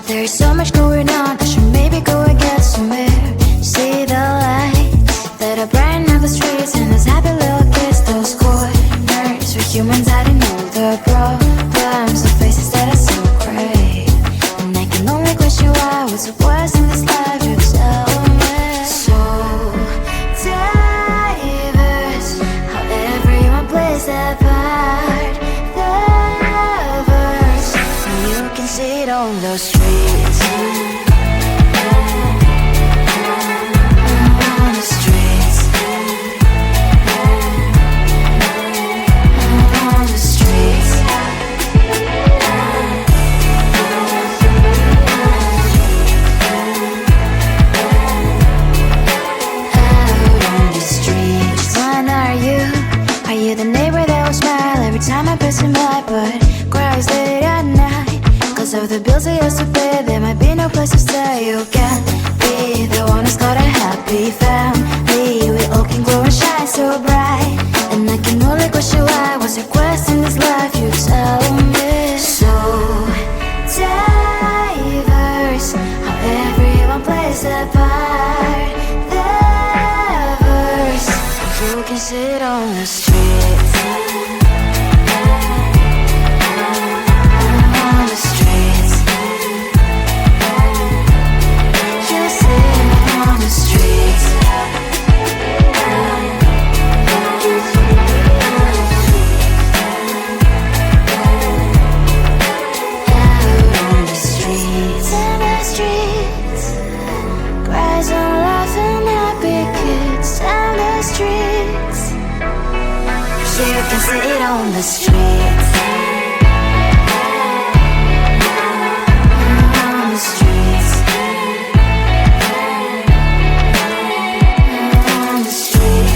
There's so much going on, I should maybe go and get some air. See the lights that are brighten up the streets, and those happy little kids, those corners where humans hiding all the problems, the faces that are so gray. And I can only question why, what's the worst in this life, you tell me. So diverse, how everyone plays their part. The verse, and you can see it on the streets. Of the bills I used to pay, there might be no place to stay. You can't be the one who's got a happy family. We all can glow and shine so bright, and I can only question why. What's your quest in this life, you tell me. So diverse, how everyone plays their part. Their verse, you can sit on the streets. You can sit on the streets. On the streets. On the streets.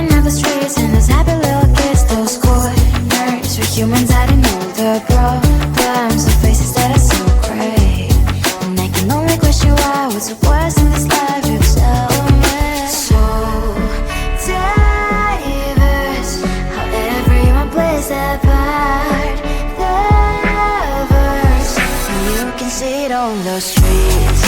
brighten up the streets and those happy little kids, those corners where humans hiding all their problems, the faces that are so great. And I can only question why, what's the worst in this life, you tell me. So diverse, how everyone plays their part, their verse, and you can see it on the streets.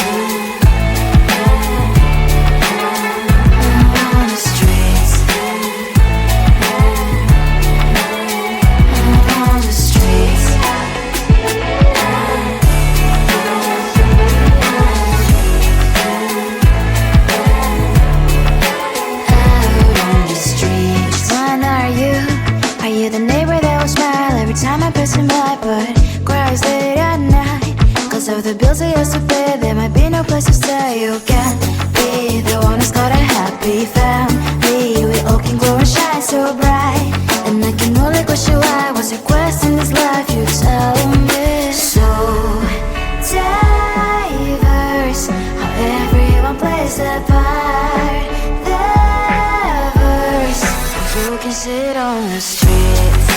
Of the bills I used to pay, there might be no place to stay. You can't be the one who's got a happy family. We all can glow and shine so bright, and I can only question why. What's your quest in this life, you tell me. So diverse, how everyone plays their part, their verse, you can sit on the streets.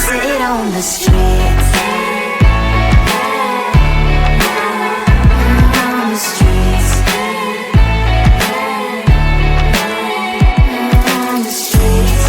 Sit on the streets. On the streets. On the streets.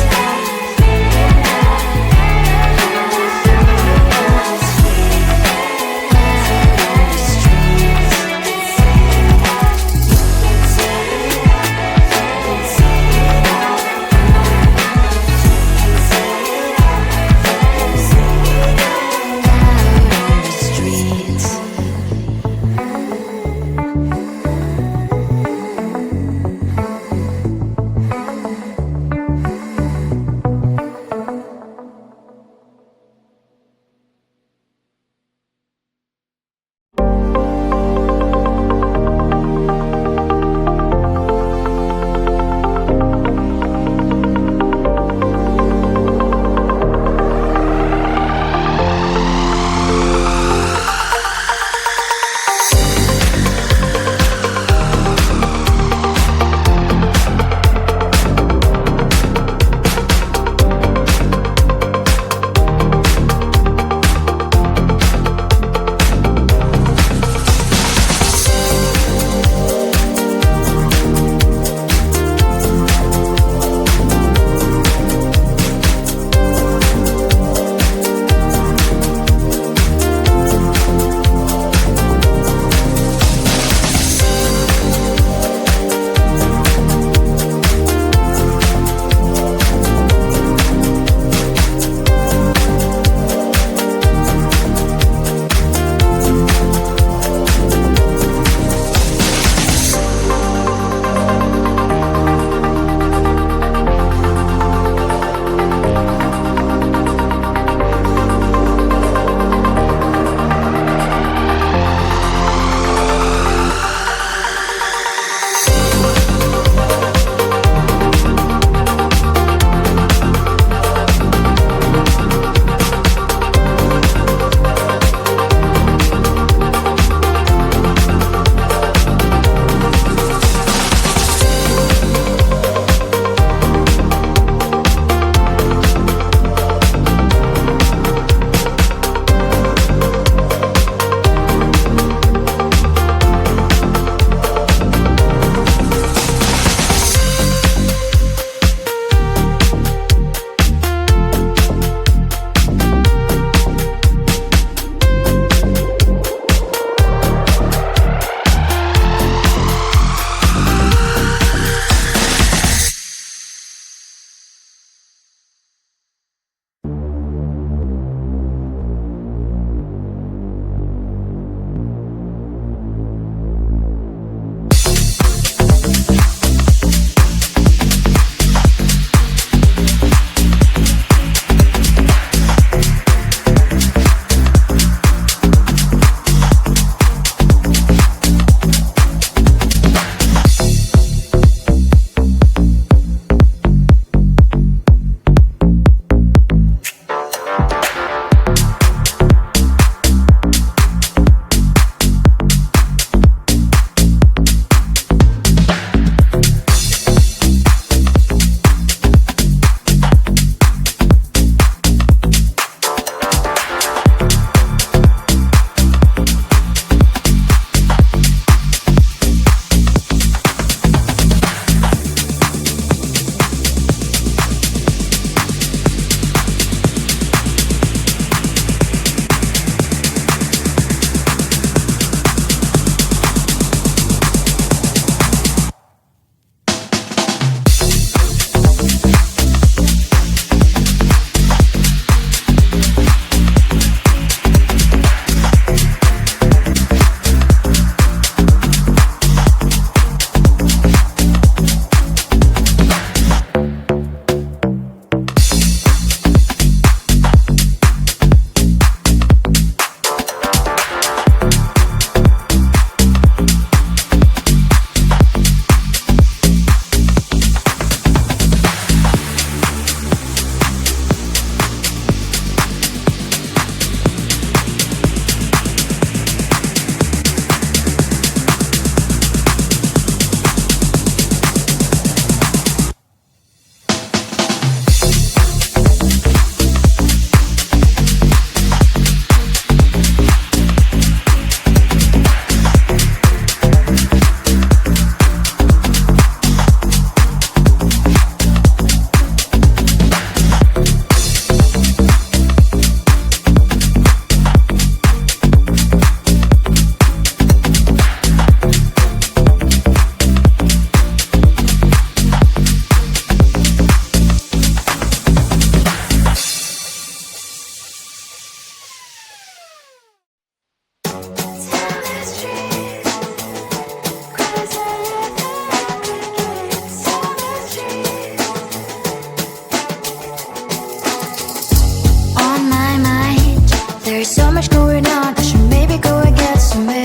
There's so much going on, I should maybe go and get some air.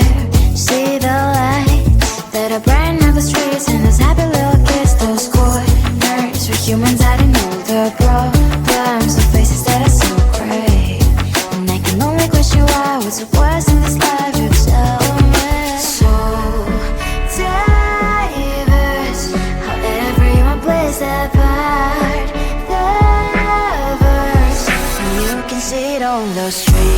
See the lights that are brighten up the streets, and those happy little kids, those corners where humans hiding all the problems, the faces that are so great. And I can only question why, what's the worst in this life, you tell me. So diverse, how everyone plays their part. The verse, and you can see it on the streets.